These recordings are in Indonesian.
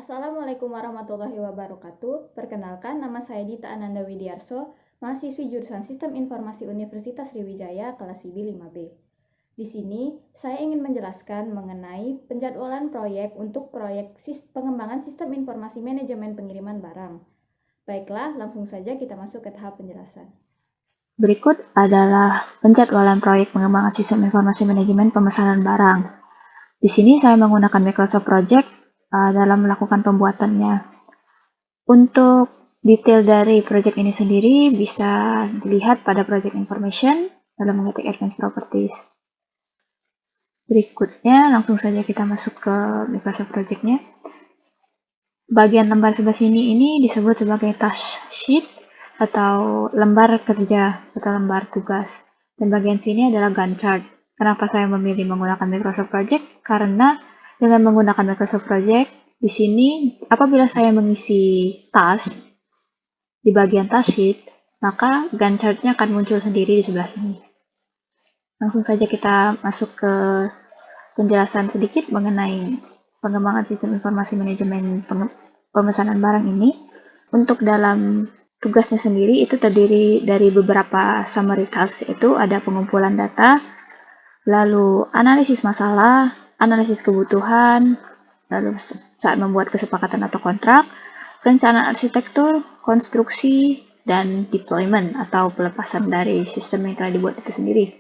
Assalamualaikum warahmatullahi wabarakatuh. Perkenalkan, nama saya Dita Ananda Widiarso, mahasiswi jurusan Sistem Informasi Universitas Sriwijaya kelas IB 5B. Di sini, saya ingin menjelaskan mengenai penjadwalan proyek untuk proyek pengembangan sistem informasi manajemen pengiriman barang. Baiklah, langsung saja kita masuk ke tahap penjelasan. Berikut adalah penjadwalan proyek pengembangan sistem informasi manajemen pemesanan barang. Di sini saya menggunakan Microsoft Project dalam melakukan pembuatannya. Untuk detail dari proyek ini sendiri bisa dilihat pada project information dalam mengetik advanced properties. Berikutnya langsung saja kita masuk ke Microsoft Project-nya. Bagian lembar sebelah sini ini disebut sebagai task sheet atau lembar kerja atau lembar tugas. Dan bagian sini adalah Gantt chart. Kenapa saya memilih menggunakan Microsoft Project? Karena dengan menggunakan Microsoft Project, di sini apabila saya mengisi task di bagian task sheet, maka Gantt chart-nya akan muncul sendiri di sebelah sini. Langsung saja kita masuk ke penjelasan sedikit mengenai pengembangan sistem informasi manajemen pemesanan barang ini. Untuk dalam tugasnya sendiri itu terdiri dari beberapa summary task, yaitu ada pengumpulan data, lalu analisis masalah, analisis kebutuhan, lalu saat membuat kesepakatan atau kontrak, perencanaan arsitektur, konstruksi, dan deployment atau pelepasan dari sistem yang telah dibuat itu sendiri.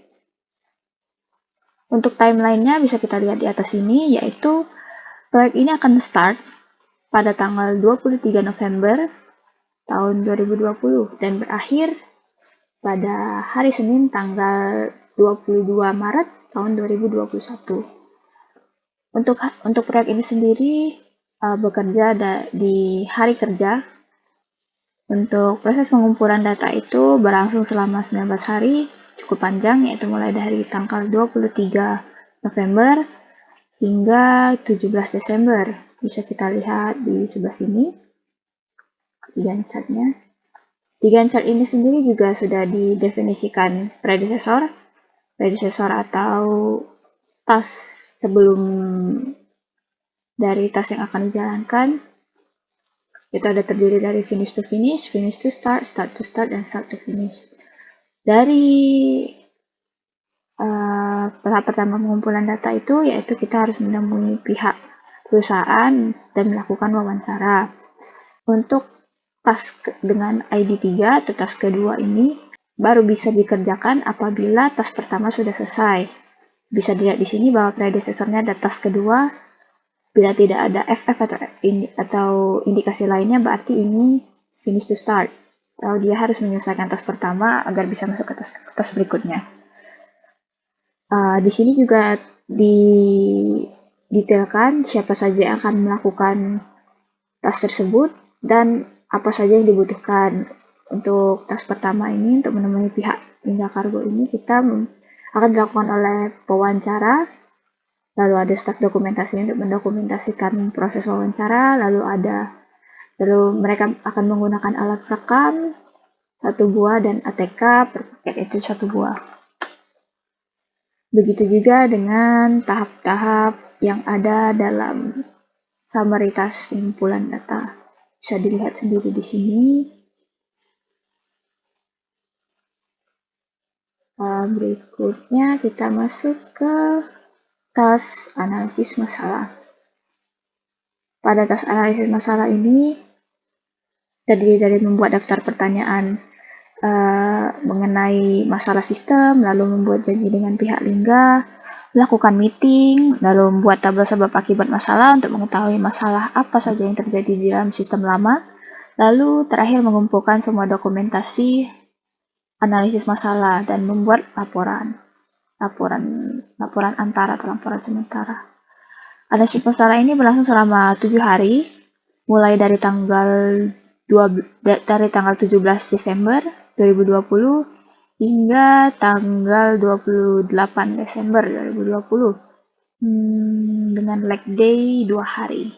Untuk timeline-nya bisa kita lihat di atas ini, yaitu proyek ini akan start pada tanggal 23 November tahun 2020 dan berakhir pada hari Senin tanggal 22 Maret tahun 2021. Untuk proyek ini sendiri bekerja di hari kerja. Untuk proses pengumpulan data itu berlangsung selama 19 hari, cukup panjang, yaitu mulai dari tanggal 23 November hingga 17 Desember. Bisa kita lihat di sebelah sini di Gantt chart-nya. Di Gantt chart ini sendiri juga sudah didefinisikan predecessor atau task sebelum dari task yang akan dijalankan. Itu ada terdiri dari finish to finish, finish to start, start to start, dan start to finish. Dari tahap pertama pengumpulan data itu, yaitu kita harus menemui pihak perusahaan dan melakukan wawancara. Untuk task dengan ID 3 atau task kedua ini baru bisa dikerjakan apabila task pertama sudah selesai. Bisa dilihat di sini bahwa predecessornya ada task kedua. Bila tidak ada FF atau indikasi lainnya, berarti ini finish to start. Atau dia harus menyelesaikan task pertama agar bisa masuk ke task berikutnya. Di sini juga didetailkan siapa saja yang akan melakukan task tersebut dan apa saja yang dibutuhkan. Untuk task pertama ini, untuk menemui pihak Indra Kargo ini, kita akan dilakukan oleh pewawancara, lalu ada staf dokumentasi untuk mendokumentasikan proses wawancara, lalu mereka akan menggunakan alat rekam 1 buah dan ATK per paket itu 1 buah. Begitu juga dengan tahap-tahap yang ada dalam summary task pengumpulan data. Bisa dilihat sendiri di sini. Berikutnya kita masuk ke task analisis masalah. Pada task analisis masalah ini terdiri dari membuat daftar pertanyaan mengenai masalah sistem, lalu membuat janji dengan pihak lingga, melakukan meeting, lalu membuat tabel sebab akibat masalah untuk mengetahui masalah apa saja yang terjadi di dalam sistem lama, lalu terakhir mengumpulkan semua dokumentasi analisis masalah dan membuat laporan antara atau laporan sementara. Analisis masalah ini berlangsung selama 7 hari, mulai dari tanggal 17 Desember 2020 hingga tanggal 28 Desember 2020 dengan lag day 2 hari.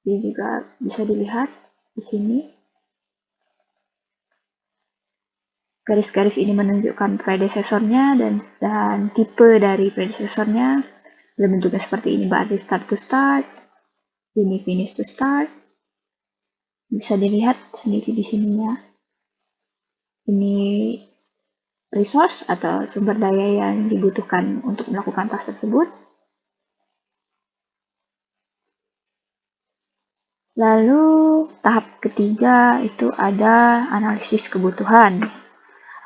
Ini juga bisa dilihat di sini. Garis-garis ini menunjukkan predecessornya dan tipe dari predecessornya. Bentuknya seperti ini, berarti start to start, Ini finish to start. Bisa dilihat sendiri di sini ya. Ini resource atau sumber daya yang dibutuhkan untuk melakukan task tersebut. Lalu tahap ketiga itu ada analisis kebutuhan.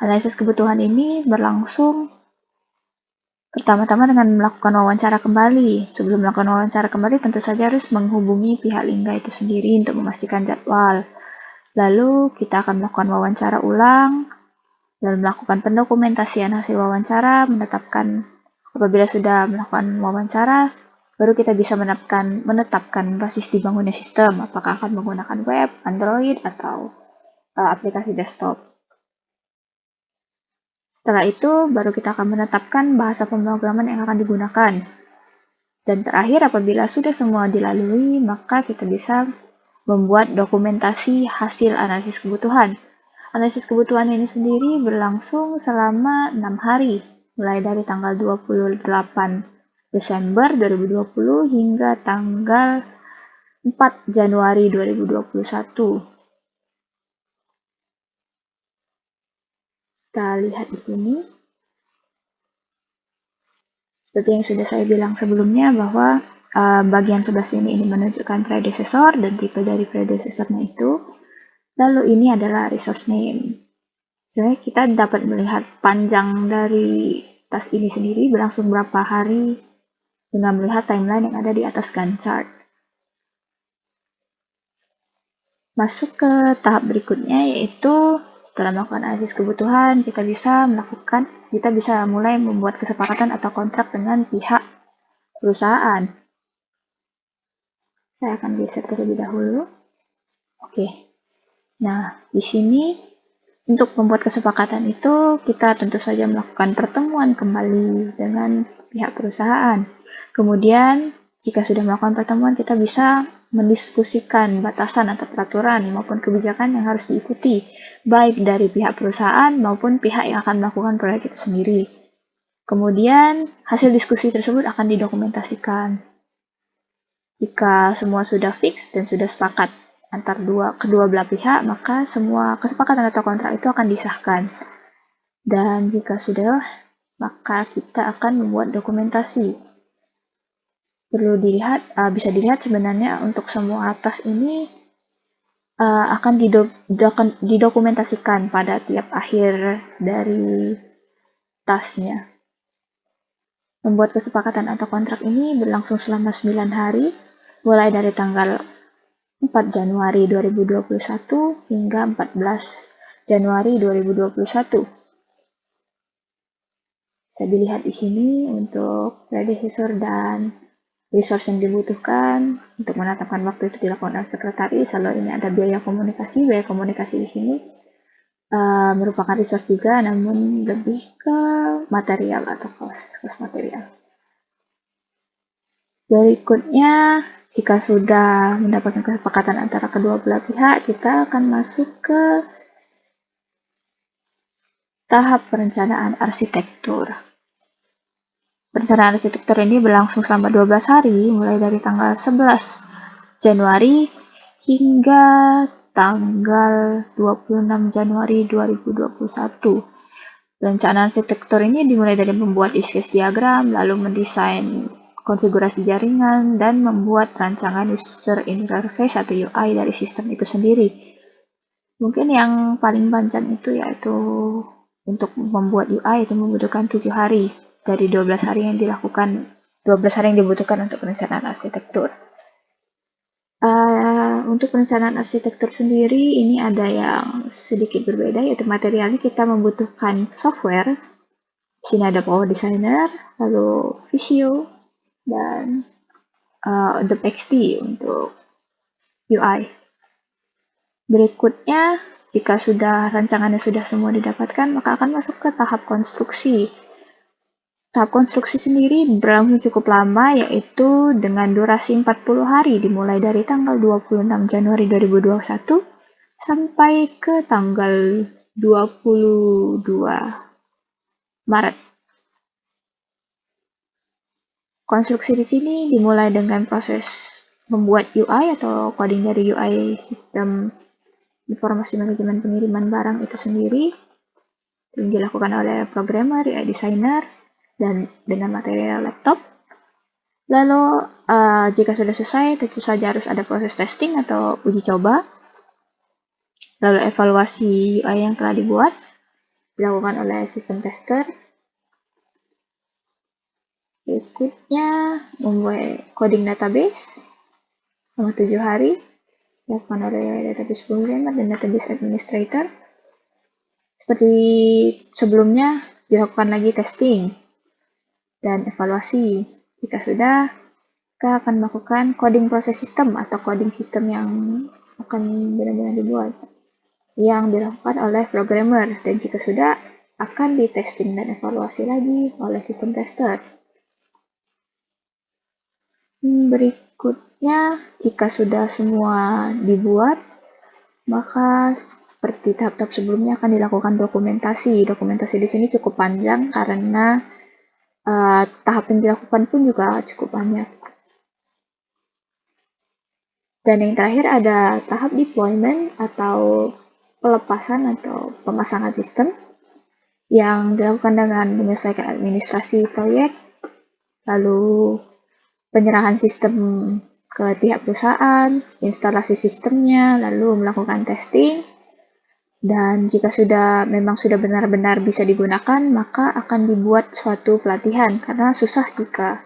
Analisis kebutuhan ini berlangsung pertama-tama dengan melakukan wawancara kembali. Sebelum melakukan wawancara kembali, tentu saja harus menghubungi pihak Lingga itu sendiri untuk memastikan jadwal. Lalu kita akan melakukan wawancara ulang, dan melakukan pendokumentasian hasil wawancara, menetapkan apabila sudah melakukan wawancara, baru kita bisa menetapkan basis dibangunnya sistem, apakah akan menggunakan web, Android, atau aplikasi desktop. Setelah itu, baru kita akan menetapkan bahasa pemrograman yang akan digunakan. Dan terakhir, apabila sudah semua dilalui, maka kita bisa membuat dokumentasi hasil analisis kebutuhan. Analisis kebutuhan ini sendiri berlangsung selama 6 hari, mulai dari tanggal 28 Desember 2020 hingga tanggal 4 Januari 2021. Kita lihat di sini. Seperti yang sudah saya bilang sebelumnya bahwa bagian sebelah sini ini menunjukkan predecessor dan tipe dari predecessornya itu. Lalu ini adalah resource name. Sebenarnya kita dapat melihat panjang dari task ini sendiri berlangsung berapa hari dengan melihat timeline yang ada di atas Gantt chart. Masuk ke tahap berikutnya, yaitu setelah melakukan analisis kebutuhan, kita bisa mulai membuat kesepakatan atau kontrak dengan pihak perusahaan. Saya akan geser terlebih dahulu. Oke. Nah, di sini untuk membuat kesepakatan itu, kita tentu saja melakukan pertemuan kembali dengan pihak perusahaan. Kemudian, jika sudah melakukan pertemuan, kita bisa mendiskusikan batasan atau peraturan maupun kebijakan yang harus diikuti, baik dari pihak perusahaan maupun pihak yang akan melakukan proyek itu sendiri. Kemudian, hasil diskusi tersebut akan didokumentasikan. Jika semua sudah fix dan sudah sepakat antar kedua belah pihak, maka semua kesepakatan atau kontrak itu akan disahkan. Dan jika sudah, maka kita akan membuat dokumentasi. Perlu dilihat, bisa dilihat sebenarnya untuk semua task ini akan didokumentasikan pada tiap akhir dari tasknya. Membuat kesepakatan atau kontrak ini berlangsung selama 9 hari, mulai dari tanggal 4 Januari 2021 hingga 14 Januari 2021. Bisa dilihat di sini untuk predecessor dan resource yang dibutuhkan untuk menetapkan waktu itu dilakukan oleh sekretaris. Lalu ini ada biaya komunikasi. Biaya komunikasi di sini merupakan resource juga, namun lebih ke material atau cost material. Berikutnya, jika sudah mendapatkan kesepakatan antara kedua belah pihak, kita akan masuk ke tahap perencanaan arsitektur. Perencanaan arsitektur ini berlangsung selama 12 hari, mulai dari tanggal 11 Januari hingga tanggal 26 Januari 2021. Perencanaan arsitektur ini dimulai dari membuat use case diagram, lalu mendesain konfigurasi jaringan, dan membuat rancangan user interface atau UI dari sistem itu sendiri. Mungkin yang paling panjang itu yaitu untuk membuat UI itu membutuhkan 7 hari dari 12 hari yang dibutuhkan untuk perencanaan arsitektur. Untuk perencanaan arsitektur sendiri ini ada yang sedikit berbeda, yaitu materialnya kita membutuhkan software. Di sini ada Power Designer, lalu Visio, dan Adobe XD untuk UI. Berikutnya, jika rancangannya sudah semua didapatkan, maka akan masuk ke tahap konstruksi. Tahap konstruksi sendiri berlangsung cukup lama, yaitu dengan durasi 40 hari, dimulai dari tanggal 26 Januari 2021 sampai ke tanggal 22 Maret. Konstruksi di sini dimulai dengan proses membuat UI atau coding dari UI sistem informasi manajemen pengiriman barang itu sendiri yang dilakukan oleh programmer, UI designer, dan dengan material laptop. Lalu jika sudah selesai, tentu saja harus ada proses testing atau uji coba. Lalu evaluasi UI yang telah dibuat dilakukan oleh sistem tester. Berikutnya, membuat coding database selama 7 hari dilakukan oleh database programmer dan database administrator. Seperti sebelumnya, dilakukan lagi testing dan evaluasi. Jika sudah, kita akan melakukan coding proses system atau coding sistem yang akan benar-benar dibuat yang dilakukan oleh programmer, dan jika sudah, akan ditesting dan evaluasi lagi oleh sistem tester. Berikutnya, jika sudah semua dibuat, maka seperti tahap-tahap sebelumnya akan dilakukan dokumentasi. Dokumentasi di sini cukup panjang karena tahap yang dilakukan pun juga cukup banyak. Dan yang terakhir ada tahap deployment atau pelepasan atau pemasangan sistem yang dilakukan dengan menyelesaikan administrasi proyek, lalu penyerahan sistem ke pihak perusahaan, instalasi sistemnya, lalu melakukan testing, dan jika memang sudah benar-benar bisa digunakan, maka akan dibuat suatu pelatihan, karena susah jika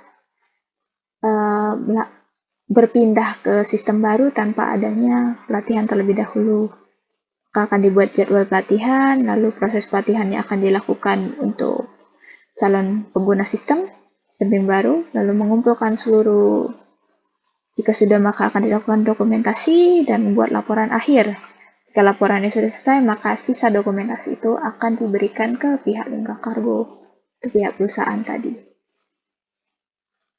berpindah ke sistem baru tanpa adanya pelatihan terlebih dahulu. Maka akan dibuat jadwal pelatihan, lalu proses pelatihannya akan dilakukan untuk calon pengguna sistem yang baru, lalu mengumpulkan seluruh. Jika sudah, maka akan dilakukan dokumentasi dan membuat laporan akhir. Jika laporannya sudah selesai, maka sisa dokumentasi itu akan diberikan ke pihak Lingkar Kargo, ke pihak perusahaan tadi.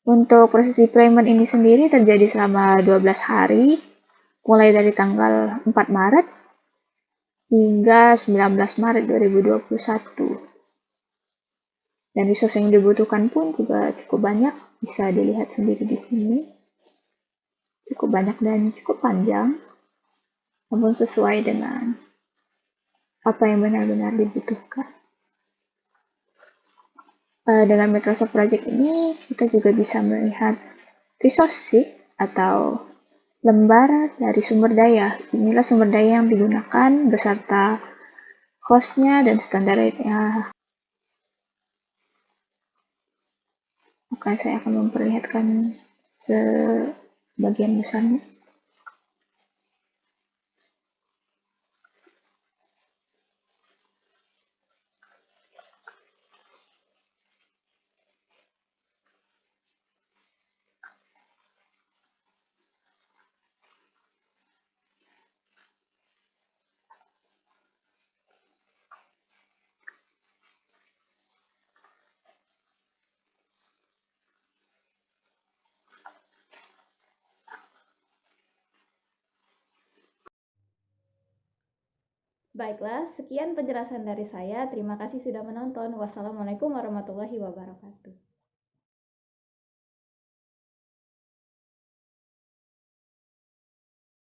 Untuk proses deployment ini sendiri terjadi selama 12 hari, mulai dari tanggal 4 Maret hingga 19 Maret 2021. Dan resource yang dibutuhkan pun juga cukup banyak, bisa dilihat sendiri di sini. Cukup banyak dan cukup panjang, namun sesuai dengan apa yang benar-benar dibutuhkan. Dengan Microsoft Project ini, kita juga bisa melihat resource sheet atau lembar dari sumber daya. Inilah sumber daya yang digunakan beserta hostnya dan standarnya. Maka saya akan memperlihatkan bagian besarnya. Baiklah, sekian penjelasan dari saya. Terima kasih sudah menonton. Wassalamualaikum warahmatullahi wabarakatuh.